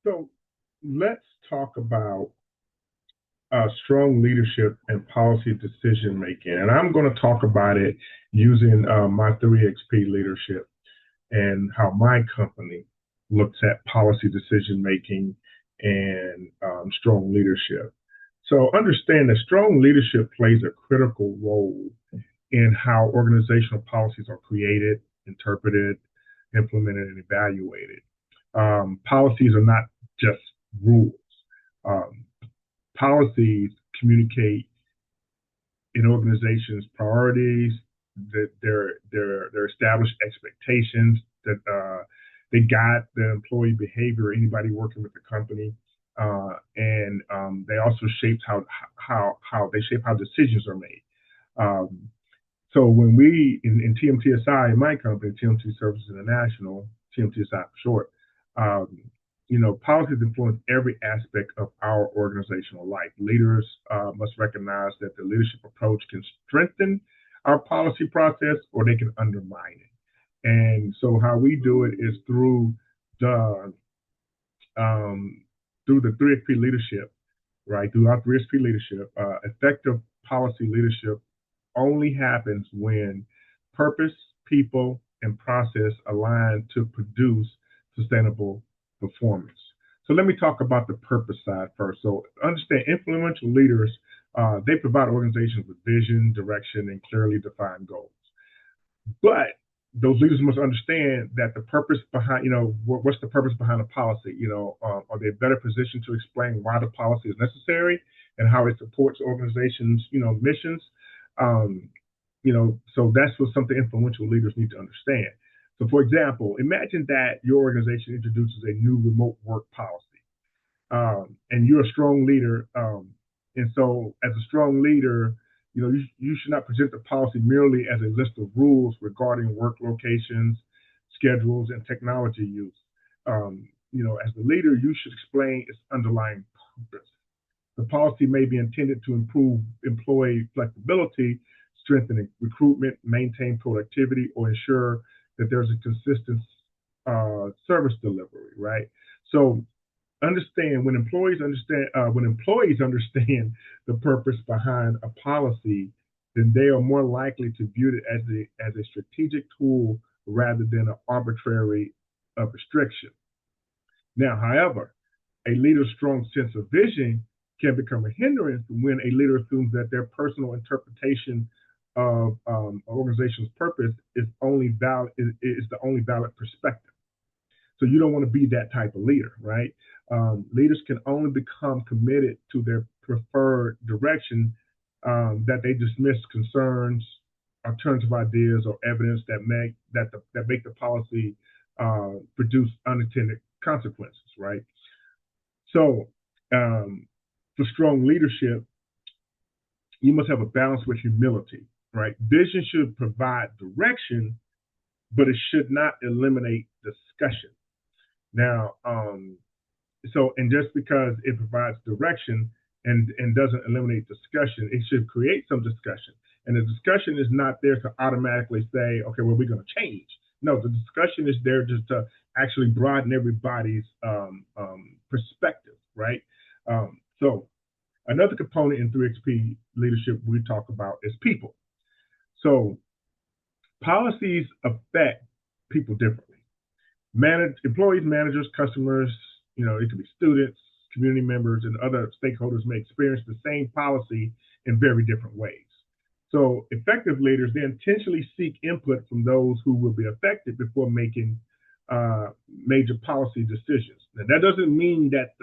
So let's talk about strong leadership and policy decision making. And I'm going to talk about it using my 3XP leadership and how my company looks at policy decision making and strong leadership. So understand that strong leadership plays a critical role in how organizational policies are created, interpreted, implemented, and evaluated. Policies are not just rules. Um, Policies communicate in organizations priorities, that their established expectations, that they guide the employee behavior, anybody working with the company, and they also shape how they shape how decisions are made. Um, so when we in TMTSI, in my company, TMT Services International, TMTSI for short, um, policies influence every aspect of our organizational life. Leaders must recognize that the leadership approach can strengthen our policy process or they can undermine it. And so how we do it is the um, through the 3XP leadership, right? Through our 3XP leadership, effective policy leadership only happens when purpose, people, and process align to produce sustainable performance. So let me talk about the purpose side first. So understand influential leaders, they provide organizations with vision, direction, and clearly defined goals. But those leaders must understand that the purpose behind, what's the purpose behind a policy? Are they better positioned to explain why the policy is necessary and how it supports organizations, missions? Um, so that's what something influential leaders need to understand. So, for example, imagine that your organization introduces a new remote work policy, and you're a strong leader. And so, as a strong leader, you should not present the policy merely as a list of rules regarding work locations, schedules, and technology use. As the leader, you should explain its underlying purpose. The policy may be intended to improve employee flexibility, strengthen recruitment, maintain productivity, or ensure that there's a consistent service delivery, right? So understand when employees understand the purpose behind a policy, then they are more likely to view it as a strategic tool rather than an arbitrary restriction. Now, however, a leader's strong sense of vision can become a hindrance when a leader assumes that their personal interpretation of organization's purpose is the only valid perspective. So you don't want to be that type of leader, right? Leaders can only become committed to their preferred direction that they dismiss concerns, alternative ideas, or evidence that make the policy produce unintended consequences, right? So for strong leadership, you must have a balance with humility, right? Vision should provide direction, but it should not eliminate discussion. Now, and just because it provides direction and doesn't eliminate discussion, it should create some discussion. And the discussion is not there to automatically say, okay, well, we're going to change. No, the discussion is there just to actually broaden everybody's perspective, right? So another component in 3XP leadership we talk about is people. So policies affect people differently. Employees, managers, customers, it could be students, community members, and other stakeholders may experience the same policy in very different ways. So effective leaders, they intentionally seek input from those who will be affected before making major policy decisions. Now, that doesn't mean that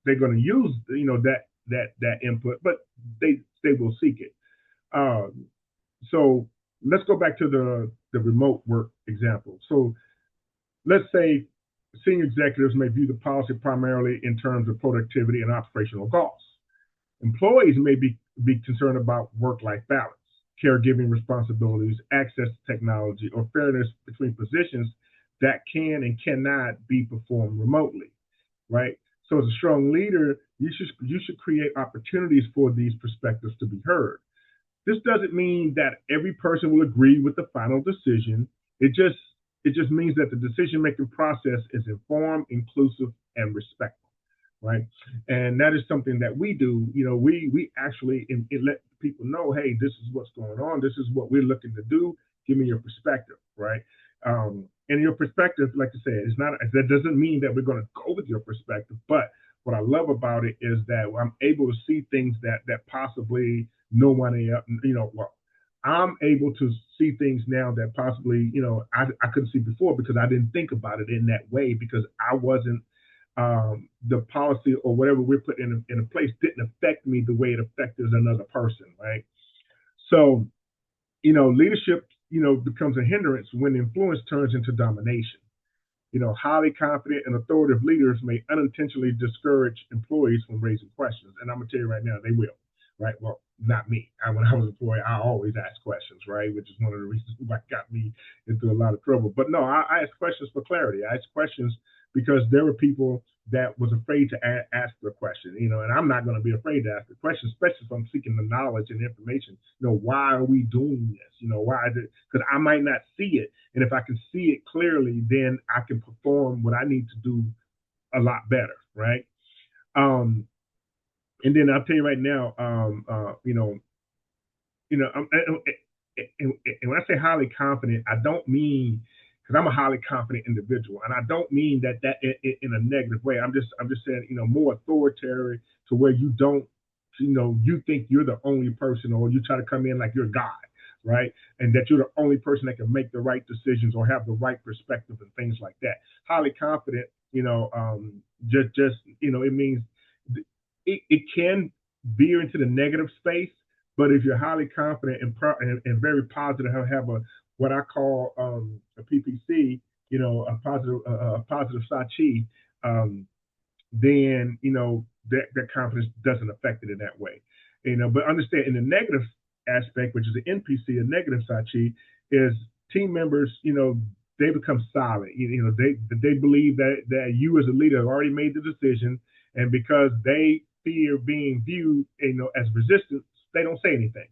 they're going to use, that input, but they will seek it. So let's go back to the remote work example. So let's say senior executives may view the policy primarily in terms of productivity and operational costs. Employees may be concerned about work-life balance, caregiving responsibilities, access to technology, or fairness between positions that can and cannot be performed remotely, right? So as a strong leader, you should create opportunities for these perspectives to be heard. This doesn't mean that every person will agree with the final decision. It just means that the decision-making process is informed, inclusive, and respectful, right? And that is something that we do. We actually let people know, hey, this is what's going on. This is what we're looking to do. Give me your perspective, right? And your perspective, like I said, is not that doesn't mean that we're going to go with your perspective, but what I love about it is that I'm able to see things that possibly no one else, well, I'm able to see things now that possibly, I couldn't see before because I didn't think about it in that way because I wasn't the policy or whatever we're putting in a place didn't affect me the way it affected another person, right? So, leadership, becomes a hindrance when influence turns into domination. Highly confident and authoritative leaders may unintentionally discourage employees from raising questions. And I'm gonna tell you right now, they will. Right? Well, not me. When I was an employee, I always ask questions, right? Which is one of the reasons why got me into a lot of trouble. But no, I ask questions for clarity. I ask questions because there were people that was afraid to ask the question, and I'm not going to be afraid to ask the question, especially if I'm seeking the knowledge and information. Why are we doing this? Why is it? Because I might not see it, and if I can see it clearly, then I can perform what I need to do a lot better, right? And then I'll tell you right now, and when I say highly confident, I don't mean because I'm a highly confident individual, and I don't mean that in a negative way. I'm just saying, more authoritarian to where you don't, you think you're the only person, or you try to come in like you're God, right? And that you're the only person that can make the right decisions or have the right perspective and things like that. Highly confident, just it means it can veer into the negative space, but if you're highly confident and very positive, have a what I call a PPC, a positive Sachi, then that confidence doesn't affect it in that way. But understand in the negative aspect, which is the NPC, a negative Sachi, is team members, they become silent. They believe that you as a leader have already made the decision, and because they fear being viewed, as resistance, they don't say anything,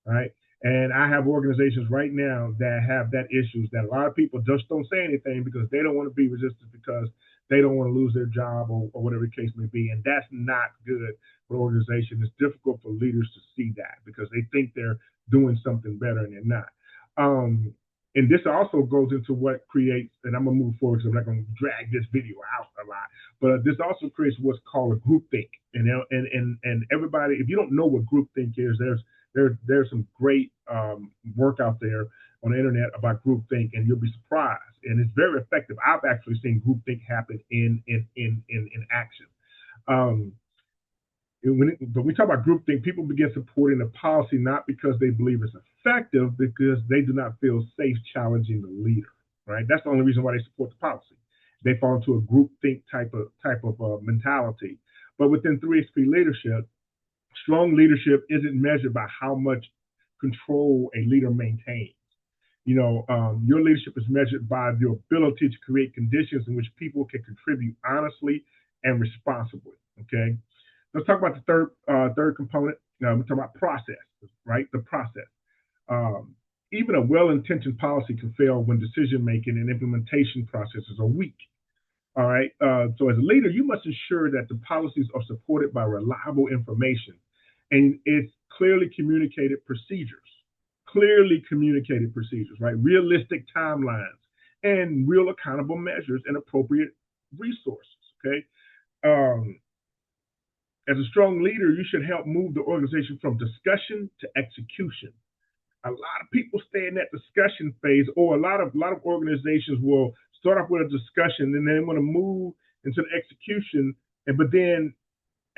right? And I have organizations right now that have that issues that a lot of people just don't say anything because they don't want to be resistant because they don't want to lose their job or whatever the case may be. And that's not good for an organization. It's difficult for leaders to see that because they think they're doing something better and they're not. And this also goes into what creates, and I'm gonna move forward because I'm not gonna drag this video out a lot, but this also creates what's called a groupthink. And everybody, if you don't know what groupthink is, there's some great work out there on the internet about groupthink, and you'll be surprised. And it's very effective. I've actually seen groupthink happen in action. But we talk about groupthink, people begin supporting the policy not because they believe it's effective, because they do not feel safe challenging the leader. Right? That's the only reason why they support the policy. They fall into a groupthink type of mentality. But within 3XP leadership, strong leadership isn't measured by how much control a leader maintains. Your leadership is measured by your ability to create conditions in which people can contribute honestly and responsibly. Okay. Let's talk about the third component. We're talking about process, right? The process. Even a well-intentioned policy can fail when decision-making and implementation processes are weak. All right. So as a leader, you must ensure that the policies are supported by reliable information and it's clearly communicated procedures. Right? Realistic timelines and real accountable measures and appropriate resources. Okay. As a strong leader, you should help move the organization from discussion to execution. A lot of people stay in that discussion phase, or a lot of organizations will start off with a discussion and then they want to move into the execution, but then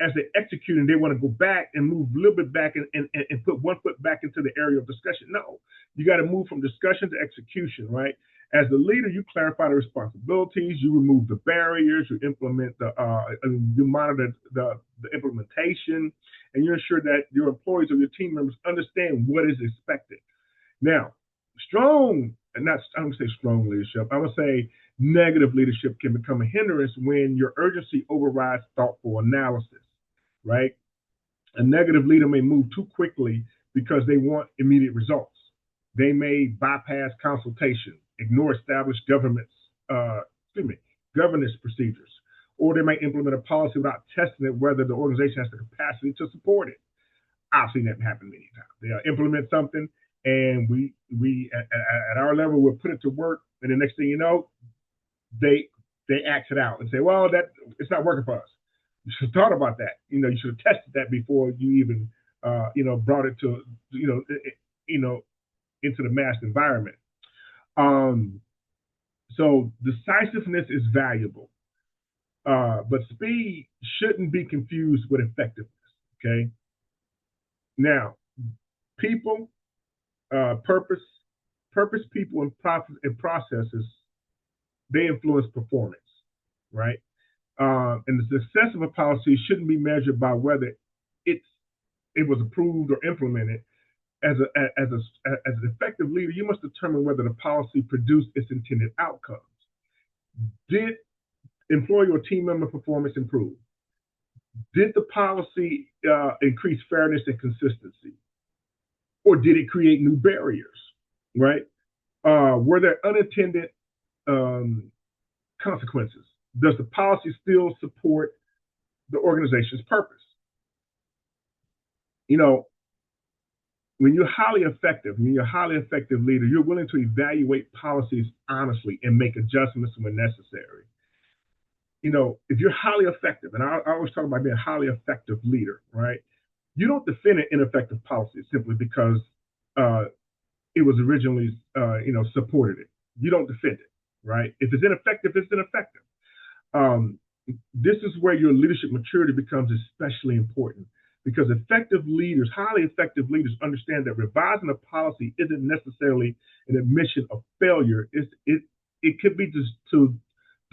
as they're executing, they want to go back and move a little bit back and put one foot back into the area of discussion. No, you got to move from discussion to execution, right? As the leader, you clarify the responsibilities, you remove the barriers, you implement you monitor the implementation, and you ensure that your employees or your team members understand what is expected. Now, strong, and not I'm gonna say strong leadership, I'm gonna say negative leadership can become a hindrance when your urgency overrides thoughtful analysis, right? A negative leader may move too quickly because they want immediate results. They may bypass consultation, ignore established governance procedures, or they might implement a policy without testing it whether the organization has the capacity to support it. I've seen that happen many times. They'll implement something, and we at our level we'll put it to work, and the next thing you know, they they act it out and say, well, that it's not working for us. You should have thought about that. You should have tested that before you even brought it to you know into the mass environment. Um, so decisiveness is valuable, but speed shouldn't be confused with effectiveness. Okay. Now, people, purpose, people, and processes, they influence performance, right? And the success of a policy shouldn't be measured by whether it's it was approved or implemented. As an effective leader, you must determine whether the policy produced its intended outcomes. Did employee or team member performance improve? Did the policy increase fairness and consistency, or did it create new barriers? Right? Were there unintended um, consequences? Does the policy still support the organization's purpose? You know, when you're a highly effective leader, you're willing to evaluate policies honestly and make adjustments when necessary. If you're highly effective, and I always talk about being a highly effective leader, right? You don't defend an ineffective policy simply because uh, it was originally, supported it. You don't defend it, right? If it's ineffective, it's ineffective. Um, this is where your leadership maturity becomes especially important because highly effective leaders, understand that revising a policy isn't necessarily an admission of failure. It could be just to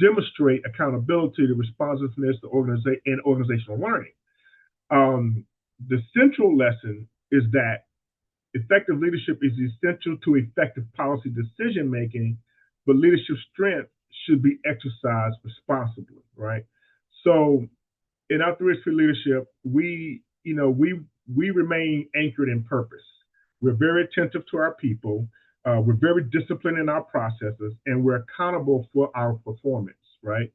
demonstrate accountability, the responsiveness, and organizational learning. Um, the central lesson is that effective leadership is essential to effective policy decision making, but leadership strength should be exercised responsibly, right? So in our 3SP leadership, we remain anchored in purpose. We're very attentive to our people. We're very disciplined in our processes, and we're accountable for our performance. Right?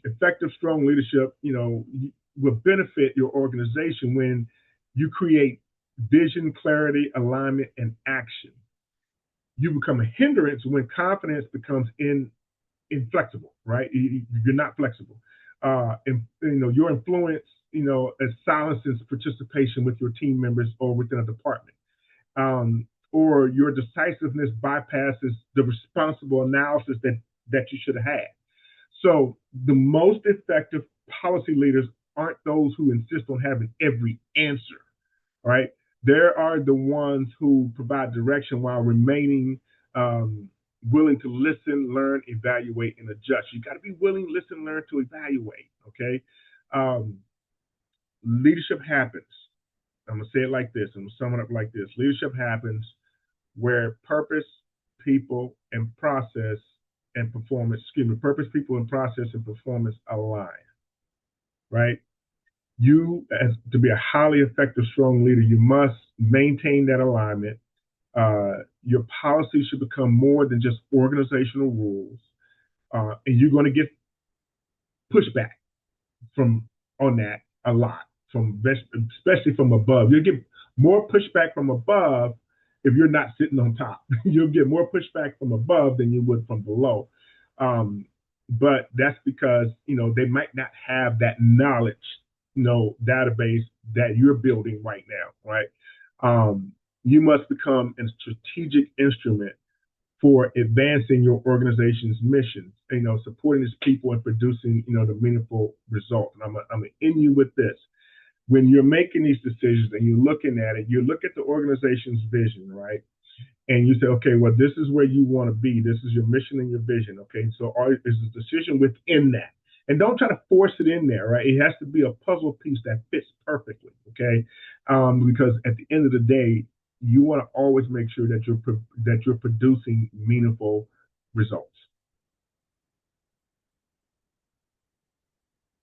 Effective, strong leadership, will benefit your organization when you create vision, clarity, alignment, and action. You become a hindrance when confidence becomes inflexible, right? You're not flexible. And your influence, silences participation with your team members or within a department. Or your decisiveness bypasses the responsible analysis that you should have had. So the most effective policy leaders aren't those who insist on having every answer, right? There are the ones who provide direction while remaining willing to listen, learn, evaluate, and adjust. You got to be willing, listen, learn, to evaluate. Okay. Um, Leadership happens. I'm gonna say it like this. I'm gonna sum it up like this. Leadership happens where purpose, people, and process and performance align. Right. To be a highly effective, strong leader, you must maintain that alignment. Your policy should become more than just organizational rules, and you're going to get pushback from on that a lot, especially from above. You'll get more pushback from above if you're not sitting on top. You'll get more pushback from above than you would from below. Um, but that's because they might not have that knowledge, database that you're building right now, right? You must become a strategic instrument for advancing your organization's mission, supporting its people and producing, the meaningful results. And I'm gonna end you with this. When you're making these decisions and you're looking at it, you look at the organization's vision, right? And you say, okay, well, this is where you want to be. This is your mission and your vision. Okay, so is the decision within that? And don't try to force it in there, right? It has to be a puzzle piece that fits perfectly. Okay, because at the end of the day, you want to always make sure that you're producing meaningful results.